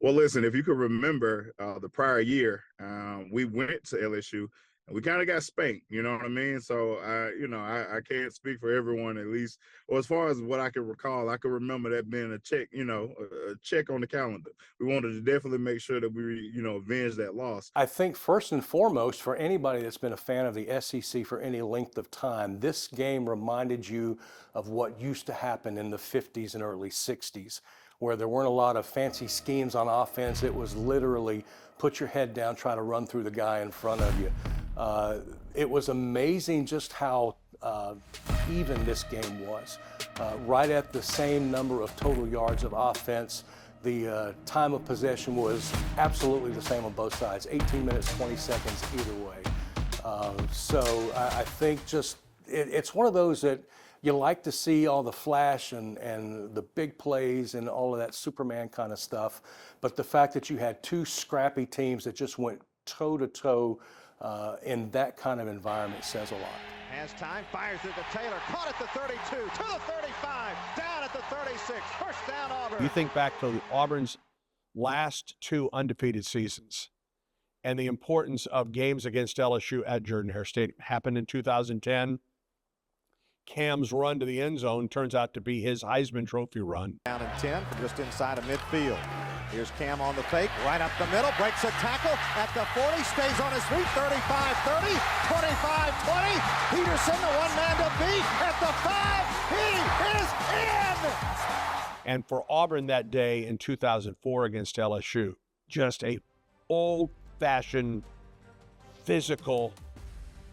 Well, listen, if you could remember the prior year, we went to LSU and we kind of got spanked, you know what I mean? So, I can't speak for everyone, at least. Well, as far as what I can recall, I can remember that being a check, a check on the calendar. We wanted to definitely make sure that we, avenge that loss. I think first and foremost, for anybody that's been a fan of the SEC for any length of time, this game reminded you of what used to happen in the 50s and early 60s, where there weren't a lot of fancy schemes on offense. It was literally put your head down, try to run through the guy in front of you. It was amazing just how even this game was. Right at the same number of total yards of offense. The time of possession was absolutely the same on both sides, 18 minutes, 20 seconds either way. So I think just it's one of those that you like to see all the flash and the big plays and all of that Superman kind of stuff. But the fact that you had two scrappy teams that just went toe-to-toe in that kind of environment says a lot. Has time, fires it to Taylor, caught at the 32, to the 35, down at the 36, first down Auburn. You think back to Auburn's last two undefeated seasons and the importance of games against LSU at Jordan-Hare Stadium. Happened in 2010. Cam's run to the end zone turns out to be his Heisman Trophy run. Down and 10 from just inside of midfield. Here's Cam on the fake, right up the middle, breaks a tackle at the 40, stays on his feet, 35-30, 25-20. Peterson, the one man to beat at the 5. He is in! And for Auburn that day in 2004 against LSU, just a old-fashioned physical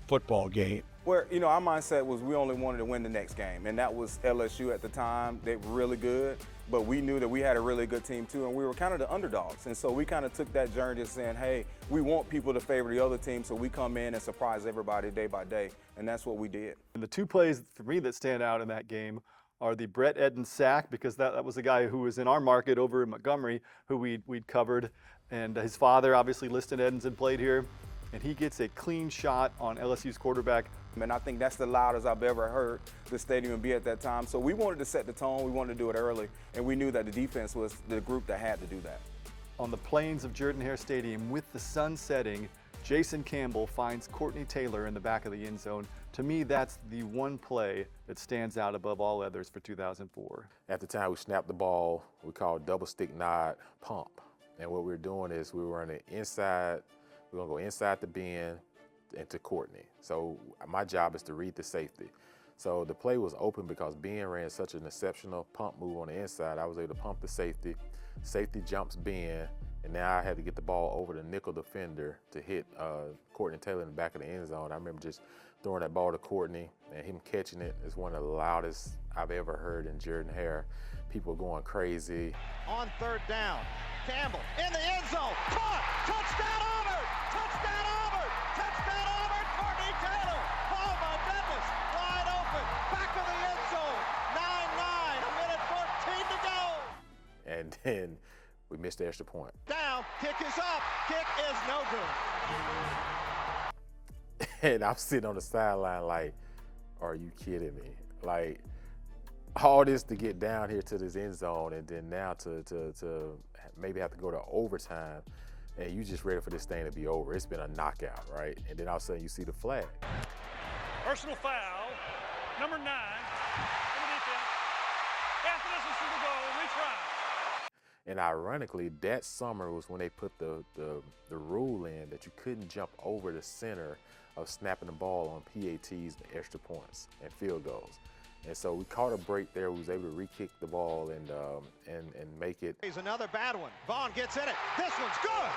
football game. Where, our mindset was we only wanted to win the next game, and that was LSU at the time. They were really good, but we knew that we had a really good team too, and we were kind of the underdogs. And so we kind of took that journey to saying, hey, we want people to favor the other team, so we come in and surprise everybody day by day, and that's what we did. And the two plays for me that stand out in that game are the Brett Edens sack, because that was the guy who was in our market over in Montgomery, who we'd covered, and his father obviously listed Edens and played here, and he gets a clean shot on LSU's quarterback. And I think that's the loudest I've ever heard the stadium be at that time. So we wanted to set the tone, we wanted to do it early, and we knew that the defense was the group that had to do that. On the plains of Jordan-Hare Stadium, with the sun setting, Jason Campbell finds Courtney Taylor in the back of the end zone. To me, that's the one play that stands out above all others for 2004. At the time we snapped the ball, we called double stick nod pump. And what we were doing is we were running inside, we're gonna go inside the bend, into Courtney. So my job is to read the safety. So the play was open because Ben ran such an exceptional pump move on the inside. I was able to pump the safety. Safety jumps Ben, and now I had to get the ball over the nickel defender to hit Courtney Taylor in the back of the end zone. I remember just throwing that ball to Courtney and him catching it is one of the loudest I've ever heard in Jordan-Hare. People going crazy. On third down, Campbell in the end zone, caught, touchdown Auburn, touchdown Auburn, touchdown Auburn, Courtney Taylor, oh my goodness, wide open, back of the end zone, 9-9, a minute 14 to go. And then we missed the extra point. Down, kick is up, kick is no good. And I'm sitting on the sideline like, are you kidding me? Like, all this to get down here to this end zone, and then now to maybe have to go to overtime, and you just ready for this thing to be over. It's been a knockout, right? And then all of a sudden you see the flag. Personal foul, number 9, in the defense. After this is the goal, retry. And ironically, that summer was when they put the rule in that you couldn't jump over the center of snapping the ball on PATs and extra points and field goals. And so we caught a break there. We was able to re-kick the ball and make it. Here's another bad one. Vaughn gets in it. This one's good.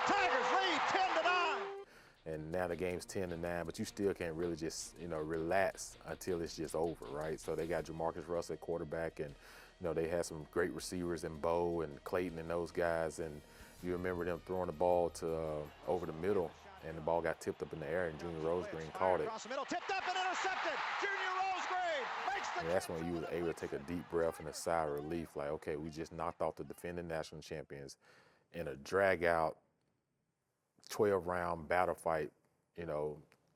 Tigers lead 10-9. And now the game's 10-9, but you still can't really just, relax until it's just over, right? So they got Jamarcus Russell at quarterback, and, they had some great receivers in Bo and Clayton and those guys, and you remember them throwing the ball to over the middle, and the ball got tipped up in the air, and Junior Rosegreen caught it. Across the middle, tipped up and intercepted. Junior Rosegreen makes the And that's when you were able to take a deep breath and a sigh of relief, like, okay, we just knocked off the defending national champions in a drag-out 12-round battle fight,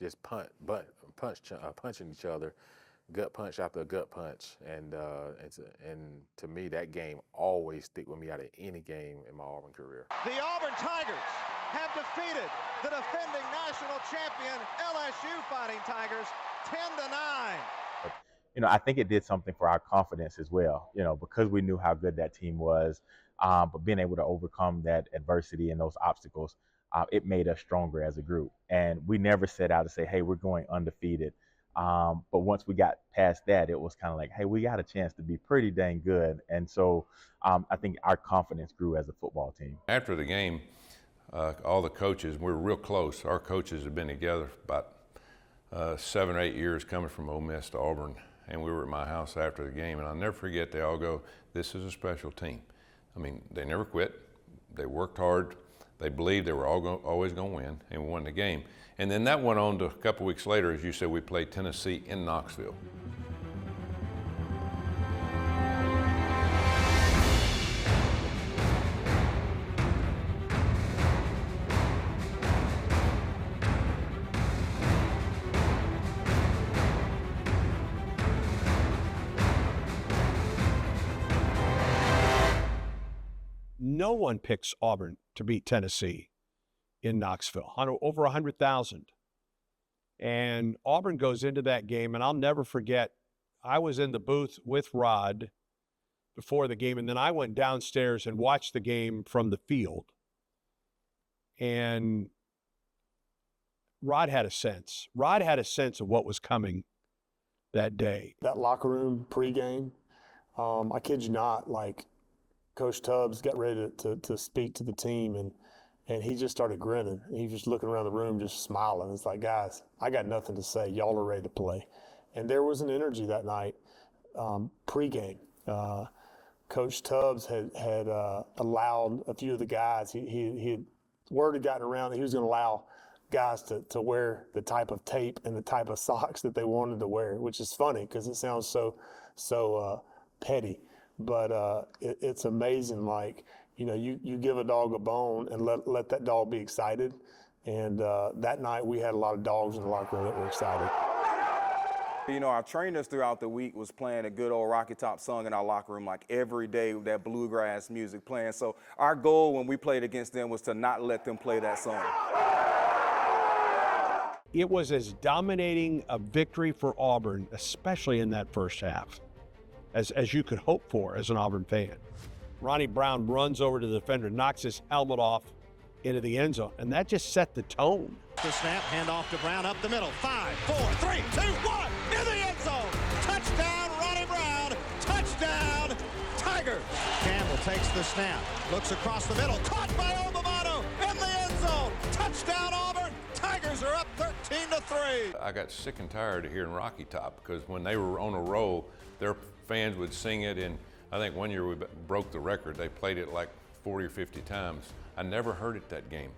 just punching each other, gut punch after gut punch, and to me that game always stick with me out of any game in my Auburn career. The Auburn Tigers have defeated the defending national champion LSU Fighting Tigers 10-9. I think it did something for our confidence as well, because we knew how good that team was, but being able to overcome that adversity and those obstacles, it made us stronger as a group. And we never set out to say, hey, we're going undefeated. But once we got past that, it was kind of like, hey, we got a chance to be pretty dang good. And so I think our confidence grew as a football team. After the game, all the coaches, we were real close. Our coaches have been together about 7 or 8 years coming from Ole Miss to Auburn. And we were at my house after the game, and I'll never forget, they all go, this is a special team. I mean, they never quit. They worked hard. They believed they were always going to win, and we won the game. And then that went on to a couple weeks later, as you said, we played Tennessee in Knoxville. No one picks Auburn to beat Tennessee in Knoxville, over 100,000. And Auburn goes into that game, and I'll never forget, I was in the booth with Rod before the game, and then I went downstairs and watched the game from the field. And Rod had a sense. Rod had a sense of what was coming that day. That locker room pregame, I kid you not, Coach Tubbs got ready to speak to the team, and he just started grinning. He was just looking around the room, just smiling. It's like, guys, I got nothing to say. Y'all are ready to play. And there was an energy that night, pregame. Coach Tubbs had allowed a few of the guys. Word had gotten around that he was going to allow guys to wear the type of tape and the type of socks that they wanted to wear, which is funny because it sounds so petty. But it's amazing, you give a dog a bone and let that dog be excited. And that night we had a lot of dogs in the locker room that were excited. Our trainers throughout the week was playing a good old Rocky Top song in our locker room, every day with that bluegrass music playing. So our goal when we played against them was to not let them play that song. It was as dominating a victory for Auburn, especially in that first half, as you could hope for as an Auburn fan. Ronnie Brown runs over to the defender, knocks his helmet off into the end zone, and that just set the tone. The snap, handoff to Brown up the middle. 5, 4, 3, 2, 1, in the end zone. Touchdown, Ronnie Brown. Touchdown, Tigers. Campbell takes the snap, looks across the middle, caught by Obamato in the end zone. Touchdown, Auburn. Tigers are up 13-3. I got sick and tired of hearing Rocky Top because when they were on a roll, their fans would sing it, and I think one year we broke the record. They played it 40 or 50 times. I never heard it that game.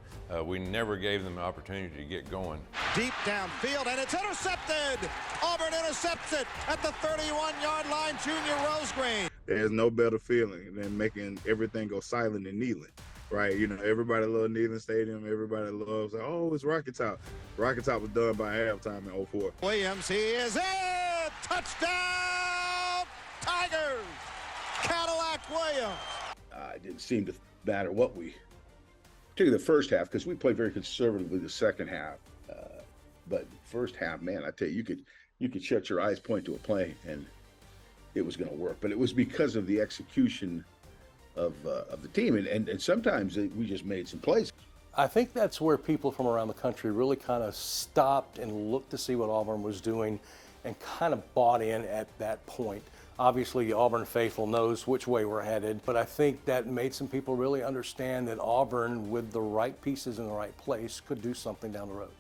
We never gave them the opportunity to get going. Deep downfield, and it's intercepted. Auburn intercepts it at the 31-yard line. Junior Rosegreen. There's no better feeling than making everything go silent and kneeling, right? Everybody loves Neyland Stadium. Everybody loves, it's Rocky Top. Rocky Top was done by halftime in 2004. Williams, he is in. Touchdown, Tigers. Cadillac Williams. It didn't seem to matter what particularly the first half, because we played very conservatively the second half. But first half, man, I tell you, you could shut your eyes, point to a play, and it was going to work. But it was because of the execution of the team, and sometimes we just made some plays. I think that's where people from around the country really kind of stopped and looked to see what Auburn was doing and kind of bought in at that point. Obviously, the Auburn faithful knows which way we're headed, but I think that made some people really understand that Auburn, with the right pieces in the right place, could do something down the road.